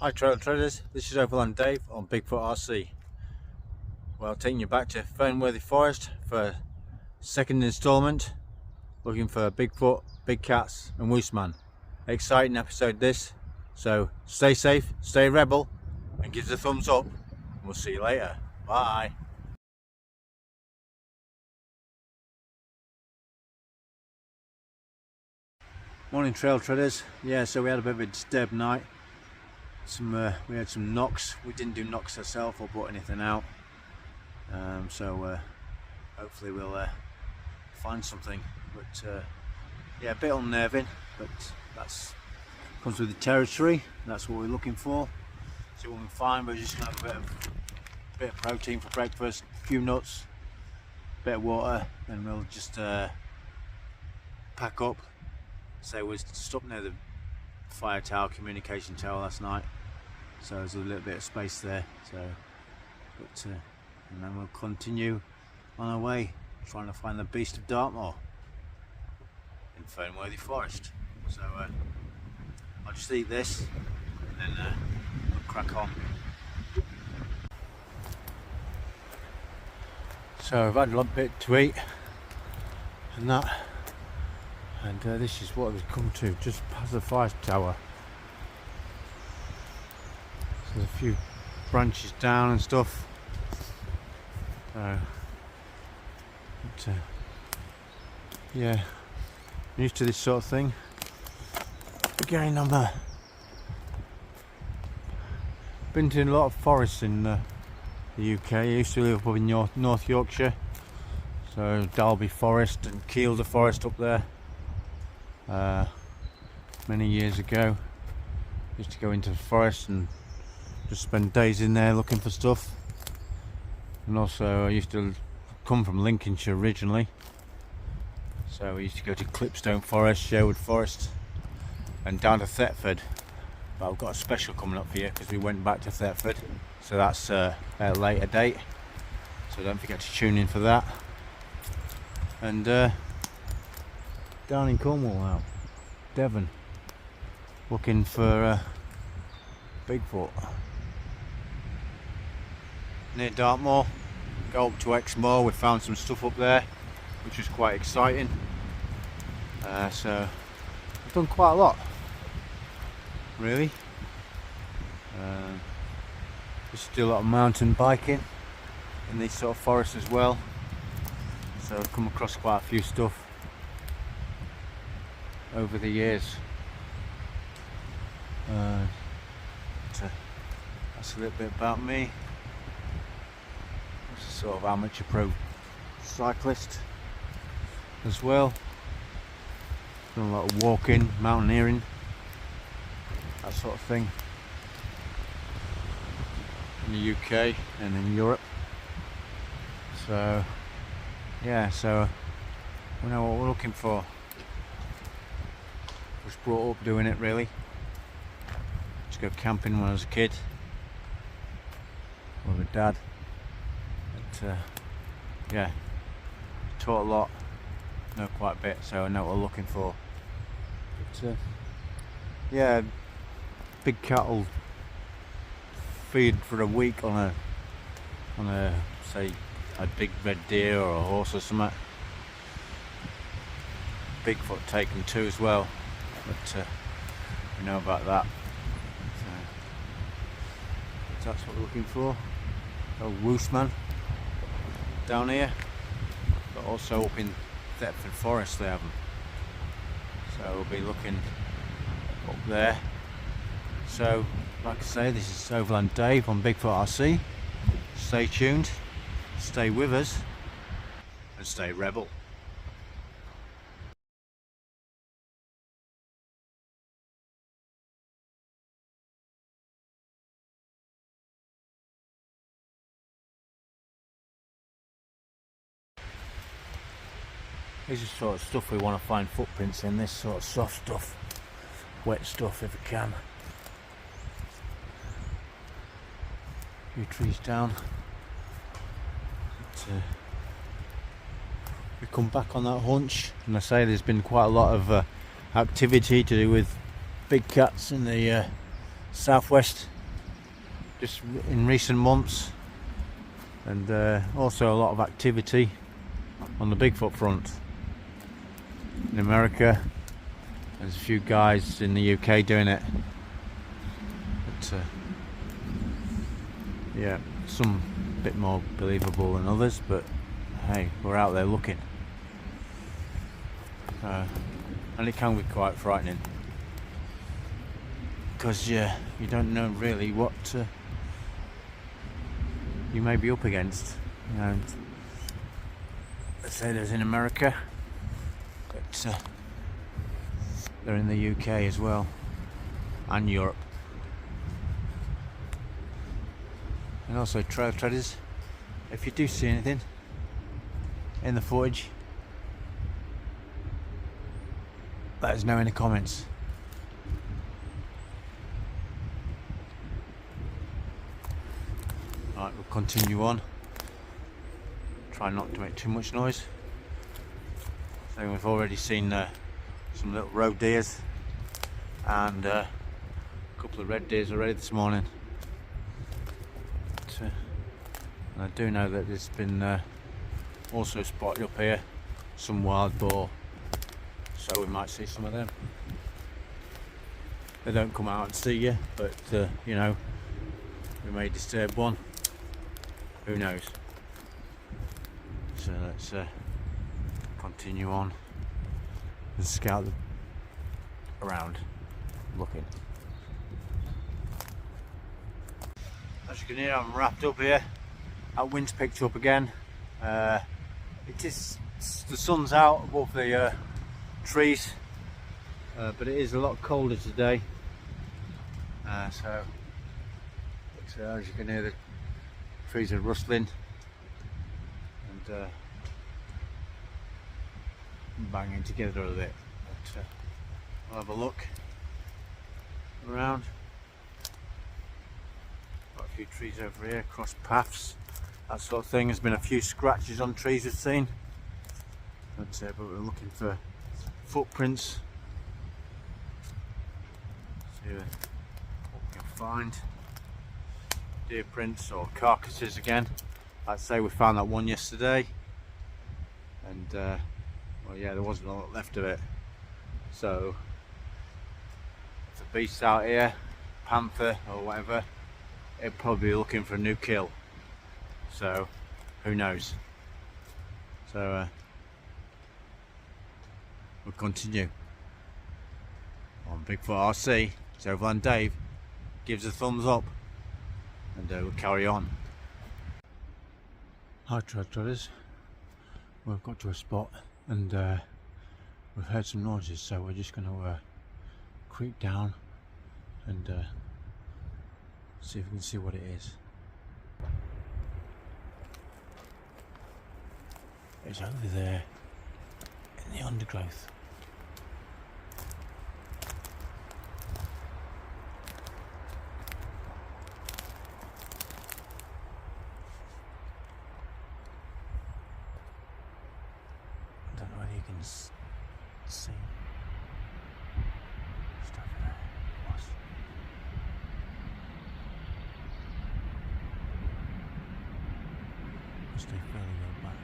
Hi trail traders, this is Overland Dave on Bigfoot RC. Well, taking you back to Fernworthy Forest for a second instalment, looking for Bigfoot, big cats and Wooseman. Exciting episode this, so stay safe, stay rebel and give us a thumbs up and we'll see you later. Bye. Morning trail traders. Yeah, so we had a bit of a disturbed night. We had some knocks. We didn't do knocks ourselves or put anything out, so hopefully we'll find something, but yeah, a bit unnerving, but that's comes with the territory. That's what we're looking for. See what we can find. We're just gonna have a bit of protein for breakfast, a few nuts, a bit of water, and we'll just pack up. So we stopped near the fire tower, communication tower last night, so there's a little bit of space there, so and then we'll continue on our way trying to find the beast of Dartmoor in Fernworthy Forest. So I'll just eat this and then we'll crack on. So I've had a little bit to eat and that, and this is what we've come to, just past the fire tower. So there's a few branches down and stuff. Yeah, I'm used to this sort of thing. Again, been to a lot of forests in the UK. I used to live up in North Yorkshire, so Dalby Forest and Kielder Forest up there. Many years ago, used to go into the forest and just spend days in there looking for stuff. And also I used to come from Lincolnshire originally, so we used to go to Clipstone Forest, Sherwood Forest and down to Thetford, but I've got a special coming up for you because we went back to Thetford, so that's at a later date, so don't forget to tune in for that. And down in Cornwall now, Devon, looking for Bigfoot. Near Dartmoor, go up to Exmoor. We found some stuff up there which was quite exciting, so we've done quite a lot really. Just do a lot of mountain biking in these sort of forests as well, so I've come across quite a few stuff over the years. That's a little bit about me. That's a sort of amateur pro cyclist as well. Done a lot of walking, mountaineering, that sort of thing in the UK and in Europe. So yeah, so we know what we're looking for. Was brought up doing it really. Used to go camping when I was a kid with my dad. But yeah, taught a lot, know quite a bit, so I know what we're looking for. But yeah, big cattle feed for a week on a say a big red deer or a horse or something. Bigfoot taken too as well, but we know about that. So that's what we're looking for. A Wooseman down here, but also up in Thetford Forest they have them. So we'll be looking up there. So like I say, this is Overland Dave on Bigfoot RC. Stay tuned, stay with us and stay rebel. This is sort of stuff we want to find footprints in, this sort of soft stuff, wet stuff if we can. A few trees down. But, we come back on that hunch, and I say there's been quite a lot of activity to do with big cats in the southwest just in recent months, and also a lot of activity on the Bigfoot front. In America, there's a few guys in the UK doing it, but yeah, some a bit more believable than others, but hey, we're out there looking, and it can be quite frightening, because you don't know really what you may be up against. You know, let's say there's in America, but they're in the UK as well, and Europe, and also trail treaders. If you do see anything in the footage, let us know in the comments. Right, we'll continue on. Try not to make too much noise. So we've already seen some little roe deers and a couple of red deers already this morning. But, and I do know that there's been also spotted up here some wild boar, so we might see some of them. They don't come out and see you, but you know, we may disturb one. Who knows? So let's continue on and scout around looking. As you can hear, I'm wrapped up here. That wind's picked up again. It is, the sun's out above the trees, but it is a lot colder today. So as you can hear, the trees are rustling and banging together a bit. But we'll have a look around. Got a few trees over here, cross paths, that sort of thing. There's been a few scratches on trees we've seen, but we're looking for footprints. See what we can find. Deer prints or carcasses again. I'd say we found that one yesterday, and well, yeah, there wasn't a lot left of it. So if the beast's out here, panther or whatever, it'd probably be looking for a new kill. So who knows? So we'll continue on Bigfoot RC. So Overland Dave gives a thumbs up, and we'll carry on. Hi trail treaders, we've got to a spot and we've heard some noises, so we're just going to creep down and see if we can see what it is. It's over there in the undergrowth. I don't know whether you can see stuff there. What? Stay fairly well back.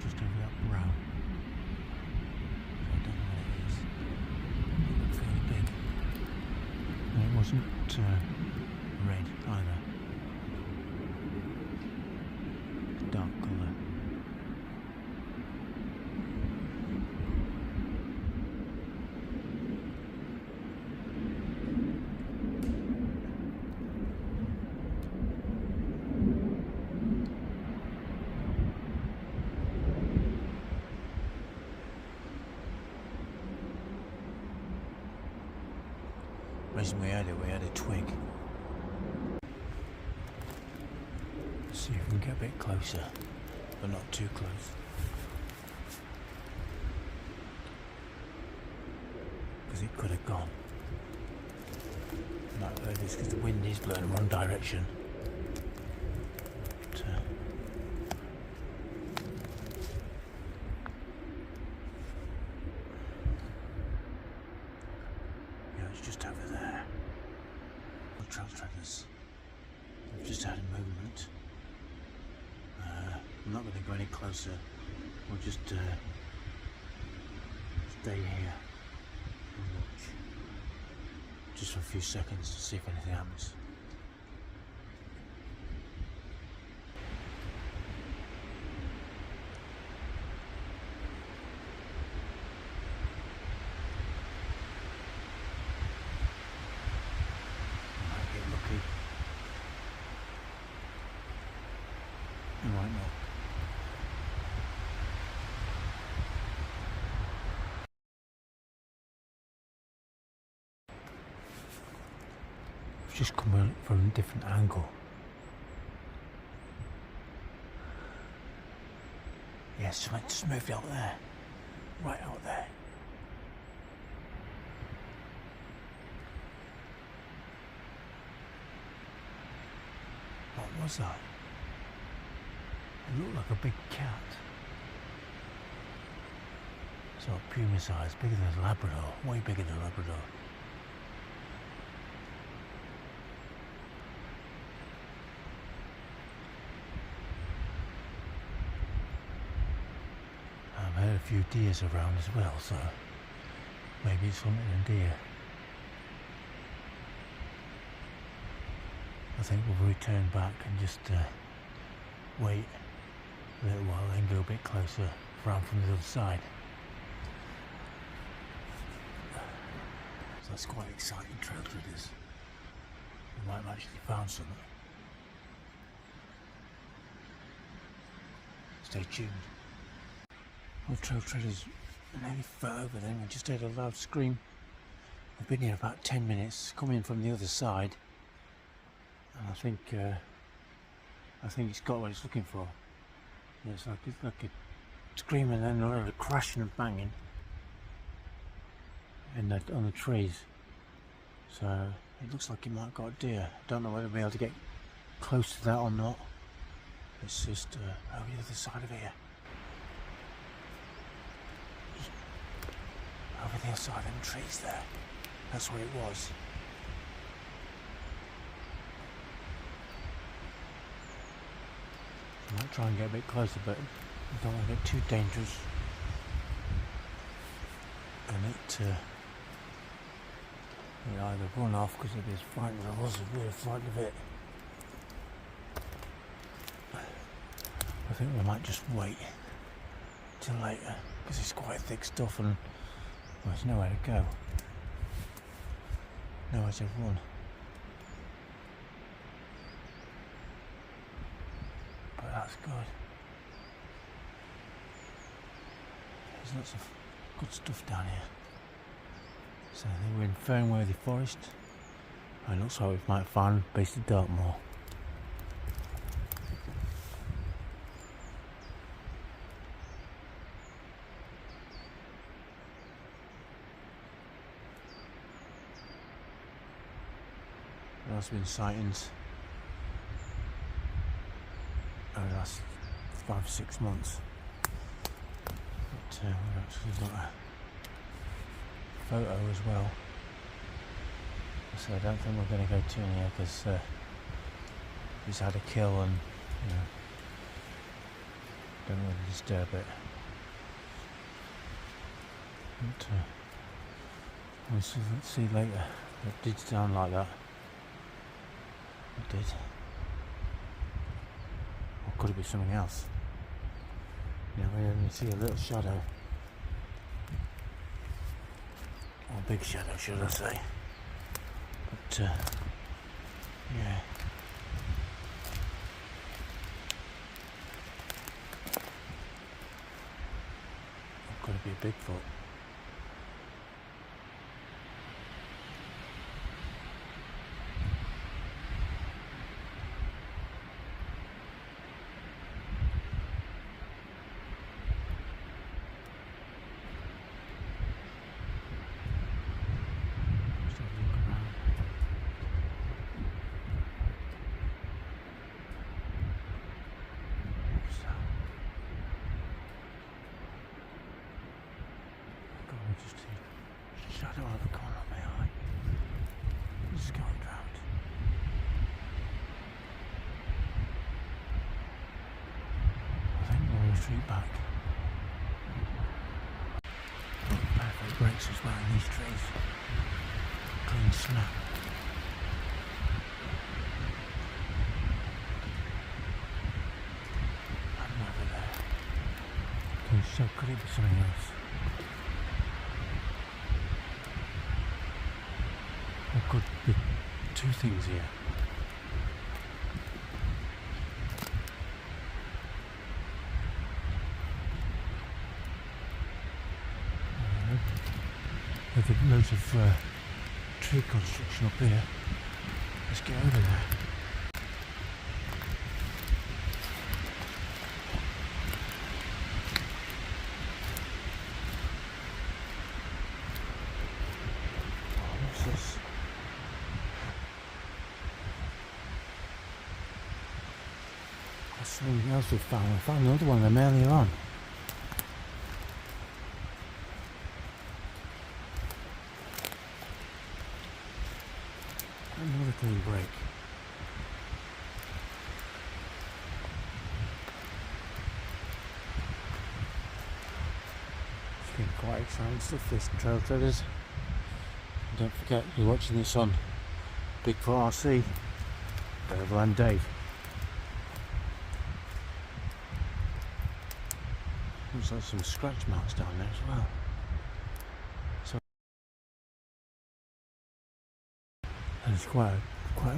Just over that brow. So I don't know what it is. It looked fairly big. And it wasn't red either. Dark colour. The reason we had a twig. Let's see if we can get a bit closer, but not too close. Because it could have gone. Not heard this because the wind is blowing in the wrong direction. But, yeah, it's just over there. trail treaders. I've just had a movement. I'm not going to go any closer. We'll just stay here and watch just for a few seconds to see if anything happens. Right now. I've just come in from a different angle. Yes, something just moved out there. Right out there. What was that? It looked like a big cat. Sort of puma size, bigger than a Labrador, way bigger than a Labrador. I've heard a few deers around as well, so maybe it's hunting a deer. I think we'll return back and just wait a little while, then go a bit closer around from the other side. So that's quite exciting, trail treaders. We might have actually found something. Stay tuned. Well, trail treaders nearly fell over then. We just heard a loud scream. We've been here about 10 minutes, coming from the other side, and I think it's got what it's looking for. Yeah, it's like a scream and then a lot of crashing and banging on the trees. So it looks like it might have got a deer. I don't know whether we'll be able to get close to that or not. It's just over the other side of here. Over the other side of them trees there. That's where it was. I might try and get a bit closer, but I don't want to get too dangerous. And it either run off because it is frightened. I was really frightened of it. I think we might just wait till later because it's quite thick stuff and well, there's nowhere to go. Nowhere to run. But that's good. There's lots of good stuff down here. So I think we're in Fernworthy Forest. And it looks like we might find based in Dartmoor. There's been sightings over the last 5 or 6 months. But we've actually got a photo as well. So I don't think we're going to go too near because he's had a kill and don't really disturb it. But we'll see later. It did sound like that. It did. Or could it be something else? Yeah, we only see a little shadow. Or a big shadow, should I say. But, yeah. Could it be a Bigfoot? straight back. Perfect breaks as well in these trees. Clean snap. I'm over there. So could it be something else? There could be two things here. With loads of tree construction up here. Let's get over there. What's this? That's something else we found. I found another one of them earlier on. Another clean break. It's been quite exciting stuff, this, trail treaders. And don't forget, you're watching this on Bigfoot RC, Devil and Dave. Looks like some scratch marks down there as well. And it's quite a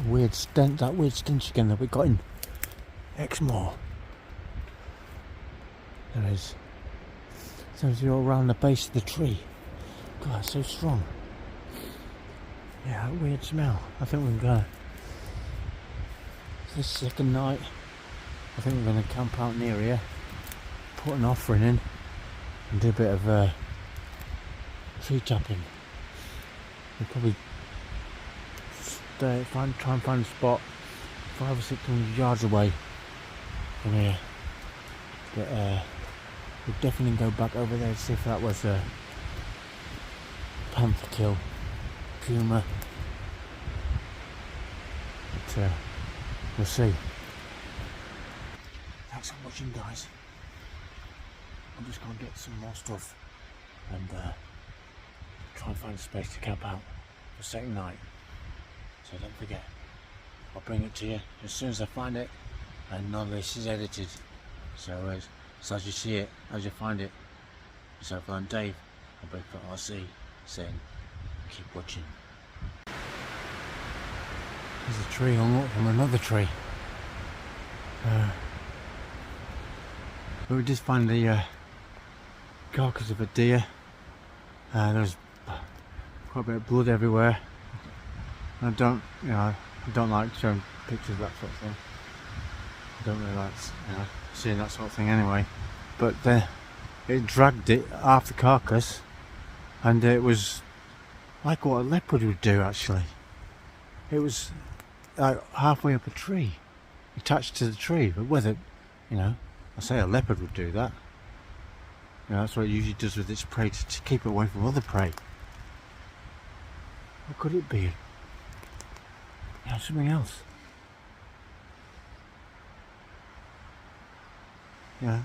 weird stench, that weird stench again that we got in Exmoor. There is. Sounds you're around the base of the tree. God, it's so strong. Yeah, that weird smell. I think we're gonna. It's the second night. I think we're gonna camp out near here, put an offering in, and do a bit of tree tapping. We'll probably try and find a spot 500 or 600 yards away from here. But we'll definitely go back over there to see if that was a panther kill, puma. But we'll see. Thanks for watching, guys. I'm just going to get some more stuff and try and find a space to camp out for second night. So don't forget, I'll bring it to you as soon as I find it, and none of this is edited. So as you see it, as you find it. So I'm Dave, on Bigfoot RC, saying keep watching. There's a tree hung up from another tree. But we did find the carcass of a deer. There's quite a bit of blood everywhere. I don't like showing pictures of that sort of thing. I don't really like, seeing that sort of thing anyway. But it dragged it off the carcass, and it was like what a leopard would do. Actually, it was like halfway up a tree, attached to the tree. But whether, I say a leopard would do that. That's what it usually does with its prey to keep it away from other prey. What could it be? Something else.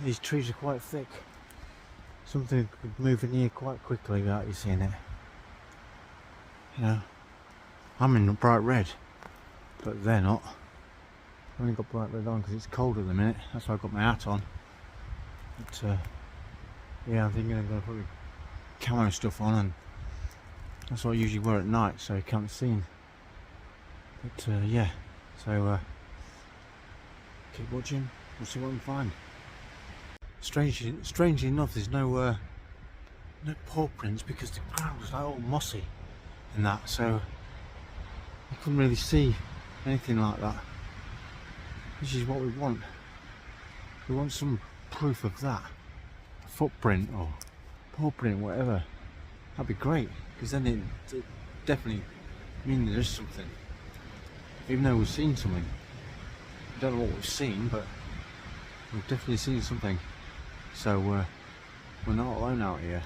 These trees are quite thick. Something could move in here quite quickly without you seeing it. I'm in bright red, but they're not. I've only got bright red on because it's cold at the minute. That's why I've got my hat on. But I'm thinking I'm going to put the camo stuff on, and that's what I usually wear at night, so you can't be seen. But so keep watching, we'll see what we can find. Strangely enough, there's no paw prints because the ground was like all mossy and that, so I couldn't really see anything like that. Which is what we want. We want some proof of that, a footprint or paw print, whatever. That'd be great, because then it definitely means there is something. Even though we've seen something. I don't know what we've seen, but we've definitely seen something. So we're not alone out here.